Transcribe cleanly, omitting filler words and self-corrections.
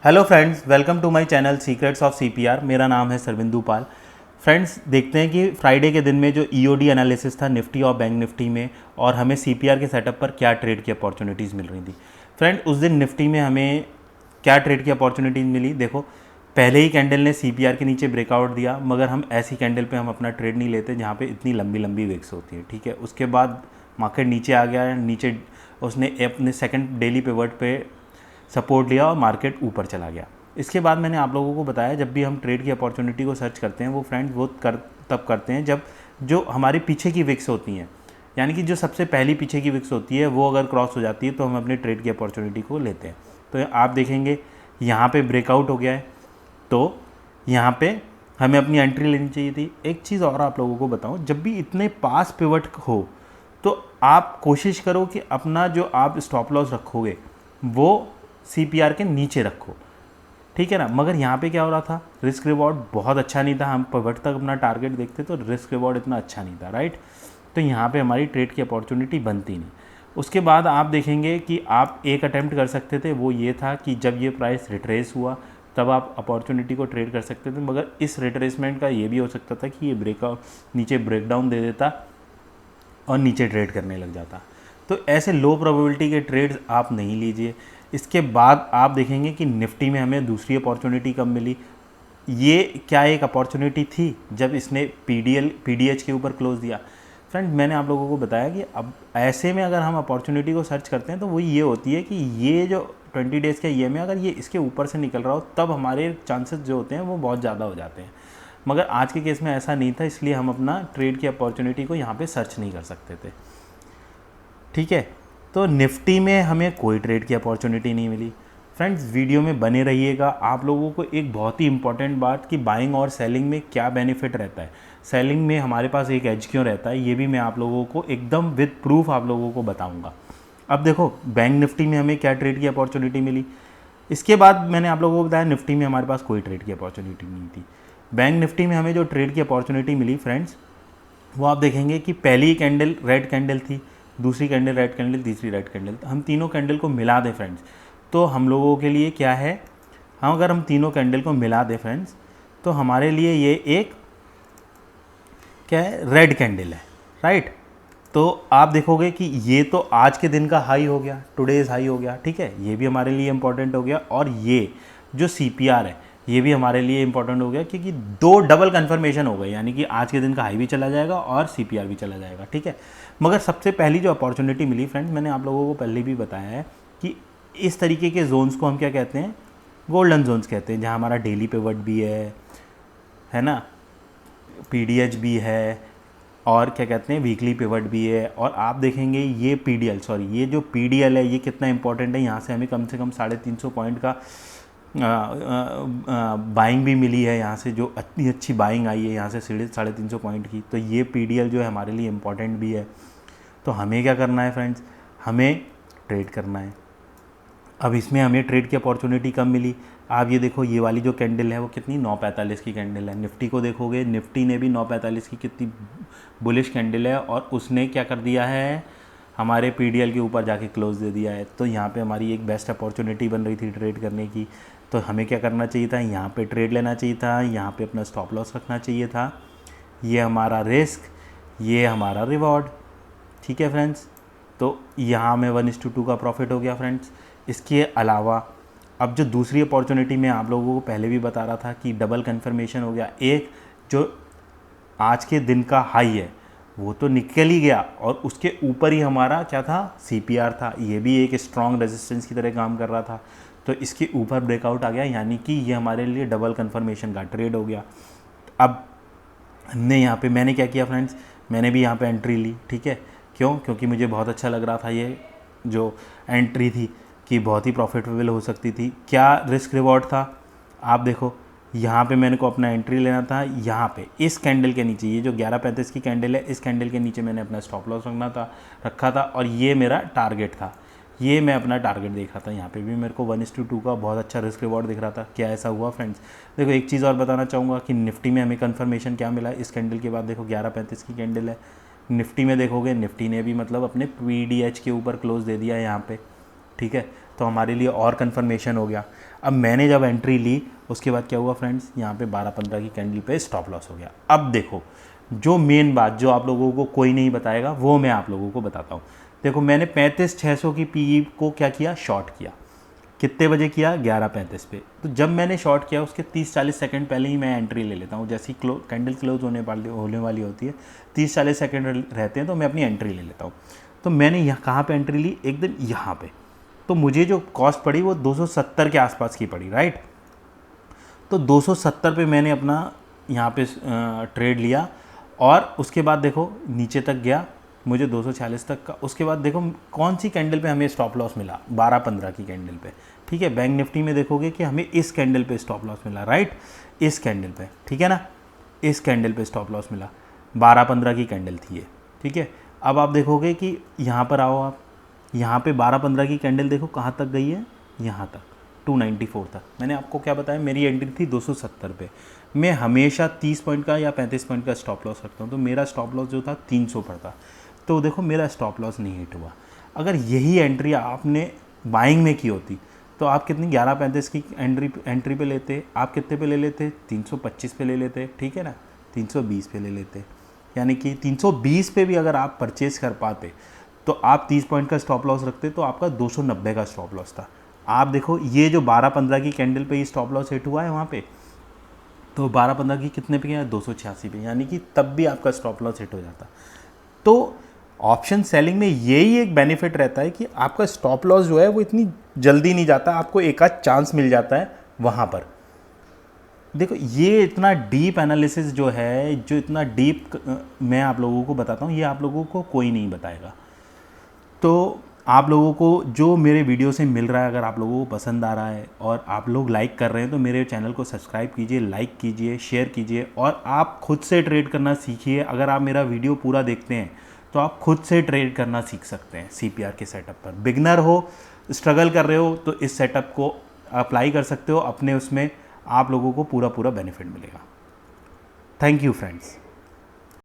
Hello friends, welcome to my channel secrets of CPR. मेरा नाम है सरविंदु पाल। फ्रेंड्स, देखते हैं कि फ्राइडे के दिन में जो ईओडी एनालिसिस था निफ्टी और बैंक निफ्टी में, और हमें सीपीआर के सेटअप पर क्या ट्रेड की अपॉर्चुनिटीज़ मिल रही थी। फ्रेंड, उस दिन निफ्टी में हमें क्या ट्रेड की अपॉर्चुनिटीज़ मिली। देखो, पहले ही कैंडल ने सीपीआर के नीचे ब्रेकआउट दिया, मगर हम ऐसी कैंडल पे हम अपना ट्रेड नहीं लेते जहाँ पे इतनी लंबी लंबी विक्स होती है। ठीक है, उसके बाद मार्केट नीचे आ गया, नीचे उसने अपने सेकंड डेली पिवट पे सपोर्ट लिया और मार्केट ऊपर चला गया। इसके बाद मैंने आप लोगों को बताया, जब भी हम ट्रेड की अपॉर्चुनिटी को सर्च करते हैं वो फ्रेंड्स वो तब करते हैं जब जो हमारे पीछे की विक्स होती हैं, यानी कि जो सबसे पहली पीछे की विक्स होती है वो अगर क्रॉस हो जाती है तो हम अपने ट्रेड की अपॉर्चुनिटी को लेते हैं। तो आप देखेंगे यहाँ पे ब्रेकआउट हो गया है, तो यहाँ पे हमें अपनी एंट्री लेनी चाहिए थी। एक चीज़ और आप लोगों को बताऊँ, जब भी इतने पास पिवट हो तो आप कोशिश करो कि अपना जो आप स्टॉप लॉस रखोगे वो सीपीआर के नीचे रखो, ठीक है ना। मगर यहाँ पे क्या हो रहा था, रिस्क रिवॉर्ड बहुत अच्छा नहीं था। हम पिवट तक अपना टारगेट देखते तो रिस्क रिवॉर्ड इतना अच्छा नहीं था, राइट। तो यहाँ पे हमारी ट्रेड की अपॉर्चुनिटी बनती नहीं। उसके बाद आप देखेंगे कि आप एक अटैम्प्ट कर सकते थे, वो ये था कि जब ये प्राइस रिट्रेस हुआ तब आप अपॉर्चुनिटी को ट्रेड कर सकते थे। मगर इस रिट्रेसमेंट का ये भी हो सकता था कि ये ब्रेकआउट नीचे ब्रेकडाउन दे देता और नीचे ट्रेड करने लग जाता। तो ऐसे लो प्रोबेबिलिटी के ट्रेड्स आप नहीं लीजिए। इसके बाद आप देखेंगे कि निफ्टी में हमें दूसरी अपॉर्चुनिटी कब मिली। ये क्या एक अपॉर्चुनिटी थी जब इसने पीडीएच के ऊपर क्लोज दिया। फ्रेंड, मैंने आप लोगों को बताया कि अब ऐसे में अगर हम अपॉर्चुनिटी को सर्च करते हैं तो वही ये होती है कि ये जो 20 डेज़ का ईएमए अगर ये इसके ऊपर से निकल रहा हो तब हमारे चांसेस जो होते हैं वो बहुत ज़्यादा हो जाते हैं। मगर आज के केस में ऐसा नहीं था, इसलिए हम अपना ट्रेड की अपॉर्चुनिटी को यहाँ पे सर्च नहीं कर सकते थे। ठीक है, तो निफ्टी में हमें कोई ट्रेड की अपॉर्चुनिटी नहीं मिली। फ्रेंड्स, वीडियो में बने रहिएगा। आप लोगों को एक बहुत ही इंपॉर्टेंट बात कि बाइंग और सेलिंग में क्या बेनिफिट रहता है, सेलिंग में हमारे पास एक एज क्यों रहता है, ये भी मैं आप लोगों को एकदम विद प्रूफ आप लोगों को बताऊंगा। अब देखो, बैंक निफ्टी में हमें क्या ट्रेड की अपॉर्चुनिटी मिली। इसके बाद मैंने आप लोगों को बताया निफ्टी में हमारे पास कोई ट्रेड की अपॉर्चुनिटी नहीं थी। बैंक निफ्टी में हमें जो ट्रेड की अपॉर्चुनिटी मिली फ्रेंड्स, वो आप देखेंगे कि पहली कैंडल रेड कैंडल थी, दूसरी कैंडल रेड कैंडल, तीसरी रेड कैंडल। हम तीनों कैंडल को मिला दें फ्रेंड्स तो हम लोगों के लिए क्या है, हम अगर हम तीनों कैंडल को मिला दें फ्रेंड्स तो हमारे लिए ये एक क्या है, रेड कैंडल है, राइट। तो आप देखोगे कि ये तो आज के दिन का हाई हो गया, टुडेज हाई हो गया, ठीक है, ये भी हमारे लिए इंपॉर्टेंट हो गया। और ये जो सीपीआर है ये भी हमारे लिए इंपॉर्टेंट हो गया, क्योंकि दो डबल कन्फर्मेशन हो गए, यानी कि आज के दिन का हाई भी चला जाएगा और सीपीआर भी चला जाएगा, ठीक है। मगर सबसे पहली जो अपॉर्चुनिटी मिली फ्रेंड्स, मैंने आप लोगों को पहले भी बताया है कि इस तरीके के जोन्स को हम क्या कहते हैं, गोल्डन जोन्स कहते हैं, जहाँ हमारा डेली पिवट भी है ना, पीडीएच भी है, और क्या कहते हैं वीकली पिवट भी है। और आप देखेंगे ये ये जो पीडीएल है ये कितना इंपॉर्टेंट है। यहाँ से हमें कम से कम 350 पॉइंट का बाइंग भी मिली है, यहाँ से जो इतनी अच्छी बाइंग आई है यहाँ से 350 पॉइंट की। तो ये पीडीएल जो है हमारे लिए इम्पॉर्टेंट भी है। तो हमें क्या करना है फ्रेंड्स, हमें ट्रेड करना है। अब इसमें हमें ट्रेड की अपॉर्चुनिटी कब मिली, आप ये देखो, ये वाली जो कैंडल है वो कितनी 9:45 की कैंडल है। निफ्टी को देखोगे, निफ्टी ने भी 9:45 की कितनी बुलिश कैंडल है, और उसने क्या कर दिया है, हमारे पीडीएल के ऊपर जाके क्लोज दे दिया है। तो यहाँ पे हमारी एक बेस्ट अपॉर्चुनिटी बन रही थी ट्रेड करने की। तो हमें क्या करना चाहिए था, यहाँ पे ट्रेड लेना चाहिए था, यहाँ पे अपना स्टॉप लॉस रखना चाहिए था। ये हमारा रिस्क, ये हमारा रिवॉर्ड, ठीक है फ्रेंड्स। तो यहाँ में 1:2 का प्रॉफिट हो गया फ्रेंड्स। इसके अलावा अब जो दूसरी अपॉर्चुनिटी मैं आप लोगों को पहले भी बता रहा था कि डबल कन्फर्मेशन हो गया। एक जो आज के दिन का हाई है वो तो निकल ही गया, और उसके ऊपर ही हमारा क्या था, सीपीआर था। ये भी एक स्ट्रॉन्ग रेजिस्टेंस की तरह काम कर रहा था। तो इसके ऊपर ब्रेकआउट आ गया, यानी कि ये हमारे लिए डबल कन्फर्मेशन का ट्रेड हो गया। अब हमने यहाँ पे मैंने क्या किया फ्रेंड्स, मैंने भी यहाँ पे एंट्री ली, ठीक है। क्यों, क्योंकि मुझे बहुत अच्छा लग रहा था ये जो एंट्री थी कि बहुत ही प्रॉफिटेबल हो सकती थी। क्या रिस्क रिवॉर्ड था, आप देखो यहाँ पे मैंने को अपना एंट्री लेना था। यहाँ पे इस कैंडल के नीचे, ये जो 11:35 की कैंडल है, इस कैंडल के नीचे मैंने अपना स्टॉप लॉस रखा था, और ये मेरा टारगेट था। ये मैं अपना टारगेट देख रहा था। यहाँ पे भी मेरे को 1:2 का बहुत अच्छा रिस्क रिवॉर्ड दिख रहा था। क्या ऐसा हुआ फ्रेंड्स, देखो एक चीज़ और बताना चाहूँगा कि निफ्टी में हमें कन्फर्मेशन क्या मिला इस कैंडल के बाद। देखो 11:35 की कैंडल है, निफ्टी में देखोगे निफ्टी ने भी मतलब अपने पीडीएच के ऊपर क्लोज दे दिया है यहाँ पे, ठीक है। तो हमारे लिए और कन्फर्मेशन हो गया। अब मैंने जब एंट्री ली उसके बाद क्या हुआ फ्रेंड्स, यहाँ पे 12-15 की कैंडल पे स्टॉप लॉस हो गया। अब देखो जो मेन बात जो आप लोगों को कोई नहीं बताएगा वो मैं आप लोगों को बताता हूँ। देखो मैंने 35,600 की पीई को क्या किया, शॉर्ट किया। कितने बजे किया, 11:35 पे। तो जब मैंने शॉर्ट किया उसके 30-40 सेकंड पहले ही मैं एंट्री ले लेता हूँ। जैसी कैंडल क्लोज होने वाली होती है, 30-40 सेकंड रहते हैं तो मैं अपनी एंट्री ले लेता हूँ। तो मैंने यहाँ कहाँ पे एंट्री ली, एकदम यहाँ पे। तो मुझे जो कॉस्ट पड़ी वो 270 के आसपास की पड़ी, राइट। तो 270 पे मैंने अपना यहाँ पे ट्रेड लिया और उसके बाद देखो नीचे तक गया, मुझे 246 तक का। उसके बाद देखो कौन सी कैंडल पे हमें स्टॉप लॉस मिला, 12-15 की कैंडल पे, ठीक है। बैंक निफ्टी में देखोगे कि हमें इस कैंडल पे स्टॉप लॉस मिला, राइट, इस कैंडल पे, ठीक है ना, इस कैंडल पे स्टॉप लॉस मिला, 12-15 की कैंडल थी ये, ठीक है। अब आप देखोगे कि यहाँ पर आओ, आप यहाँ पे 12-15 की कैंडल देखो कहाँ तक गई है, यहाँ तक 294 तक। मैंने आपको क्या बताया, मेरी एंट्री थी 270 पे। मैं हमेशा 30 पॉइंट का या 35 पॉइंट का स्टॉप लॉस रखता हूँ, तो मेरा स्टॉप लॉस जो था 300 पर था। तो देखो मेरा स्टॉप लॉस नहीं हिट हुआ। अगर यही एंट्री आपने बाइंग में की होती तो आप कितनी 11:35 की एंट्री पे लेते, आप कितने पे ले लेते, 325 पे ले लेते, ठीक है ना, 320 पे ले लेते। यानी कि 320 पे भी अगर आप परचेज कर पाते तो आप 30 पॉइंट का स्टॉप लॉस रखते तो आपका 290 का स्टॉप लॉस था। आप देखो ये जो 12-15 की कैंडल पे ये स्टॉप लॉस हिट हुआ है वहाँ पे, तो 12-15 की कितने पे गया, 286 पे, यानी कि तब भी आपका स्टॉप लॉस हिट हो जाता। तो ऑप्शन सेलिंग में यही एक बेनिफिट रहता है कि आपका स्टॉप लॉस जो है वो इतनी जल्दी नहीं जाता, आपको एक आध चांस मिल जाता है वहाँ पर। देखो ये इतना डीप एनालिसिस जो है, जो इतना डीप मैं आप लोगों को बताता हूँ, ये आप लोगों को कोई नहीं बताएगा। तो आप लोगों को जो मेरे वीडियो से मिल रहा है, अगर आप लोगों को पसंद आ रहा है और आप लोग लाइक कर रहे हैं तो मेरे चैनल को सब्सक्राइब कीजिए, लाइक कीजिए, शेयर कीजिए और आप खुद से ट्रेड करना सीखिए। अगर आप मेरा वीडियो पूरा देखते हैं तो आप खुद से ट्रेड करना सीख सकते हैं CPR के सेटअप पर। बिगनर हो, स्ट्रगल कर रहे हो तो इस सेटअप को अप्लाई कर सकते हो अपने, उसमें आप लोगों को पूरा बेनिफिट मिलेगा। Thank you friends.